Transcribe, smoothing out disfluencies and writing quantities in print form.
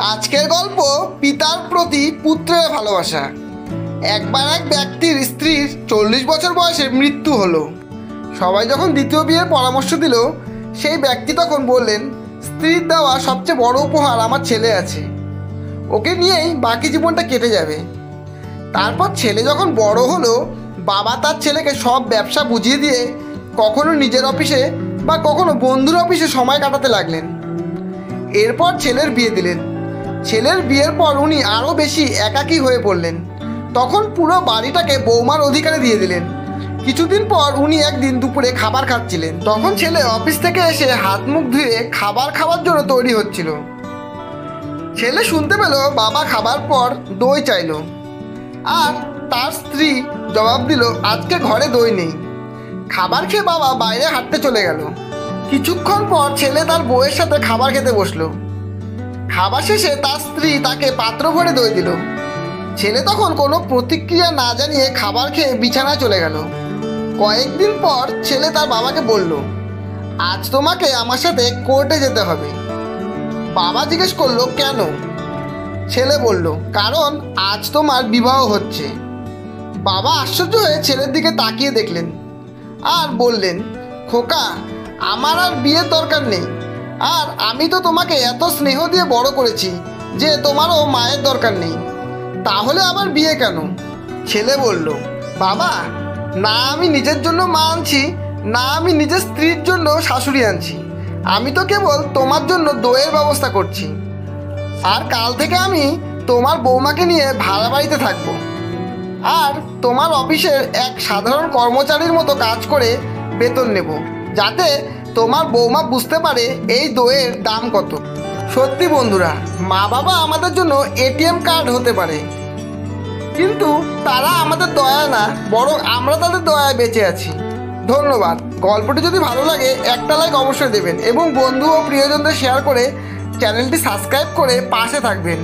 আজকের গল্প পিতার প্রতি পুত্রের ভালোবাসা। একবার এক ব্যক্তির স্ত্রীর 40 বছর বয়সে মৃত্যু হলো। সবাই যখন দ্বিতীয় বিয়ের পরামর্শ দিল, সেই ব্যক্তি তখন বললেন, স্ত্রীর দেওয়া সবচেয়ে বড় উপহার আমার ছেলে আছে, ওকে নিয়েই বাকি জীবনটা কেটে যাবে। তারপর ছেলে যখন বড় হলো, বাবা তার ছেলেকে সব ব্যবসা বুঝিয়ে দিয়ে কখনো নিজের অফিসে বা কখনো বন্ধুর অফিসে সময় কাটাতে লাগলেন। এরপর ছেলের বিয়ে দিলেন। ছেলের বিয়ের পর উনি আরও বেশি একাকী হয়ে পড়লেন। তখন পুরো বাড়িটাকে বৌমার অধিকারে দিয়ে দিলেন। কিছুদিন পর উনি একদিন দুপুরে খাবার খাচ্ছিলেন। তখন ছেলে অফিস থেকে এসে হাত মুখ ধুয়ে খাবার খাওয়ার জন্য তৈরি হচ্ছিল। ছেলে শুনতে পেল বাবা খাবার পর দই চাইল, আর তার স্ত্রী জবাব দিল, আজকে ঘরে দই নেই। খাবার খেয়ে বাবা বাইরে হাঁটতে চলে গেল। কিছুক্ষণ পর ছেলে তার বউয়ের সাথে খাবার খেতে বসলো। খাবার শেষে তার স্ত্রী তাকে পাত্র ভরে দই দিল। ছেলে তখন কোনো প্রতিক্রিয়া না জানিয়ে খাবার খেয়ে বিছানায় চলে গেল। কয়েকদিন পর ছেলে তার বাবাকে বলল, আজ তোমাকে আমার সাথে কোর্টে যেতে হবে। বাবা জিজ্ঞেস করলো, কেন? ছেলে বলল, কারণ আজ তোমার বিবাহ হচ্ছে। বাবা আশ্চর্য হয়ে ছেলের দিকে তাকিয়ে দেখলেন আর বললেন, খোকা, আমার আর বিয়ের দরকার নেই। আর আমি তো তোমাকে এত স্নেহ দিয়ে বড় করেছি যে তোমারও মায়ের দরকার নেই। তাহলে আবার বিয়ে কেন? ছেলে বলল, বাবা, না আমি নিজের জন্য মা আনছি, না আমি নিজের স্ত্রীর জন্য শাশুড়ি আনছি। আমি তো কেবল তোমার জন্য দইয়ের ব্যবস্থা করছি। আর কাল থেকে আমি তোমার বৌমাকে নিয়ে ভাড়া বাড়িতে থাকবো, আর তোমার অফিসের এক সাধারণ কর্মচারীর মতো কাজ করে বেতন নেব, যাতে তোমার বৌমা বুঝতে পারে এই দইয়ের দাম কত। সত্যি বন্ধুরা, মা বাবা আমাদের জন্য এটিএম কার্ড হতে পারে, কিন্তু তারা আমাদের দয়া না, বরং আমরা তাদের দয়ায় বেঁচে আছি। ধন্যবাদ। গল্পটি যদি ভালো লাগে একটা লাইক অবশ্যই দেবেন এবং বন্ধু ও প্রিয়জনদের শেয়ার করে চ্যানেলটি সাবস্ক্রাইব করে পাশে থাকবেন।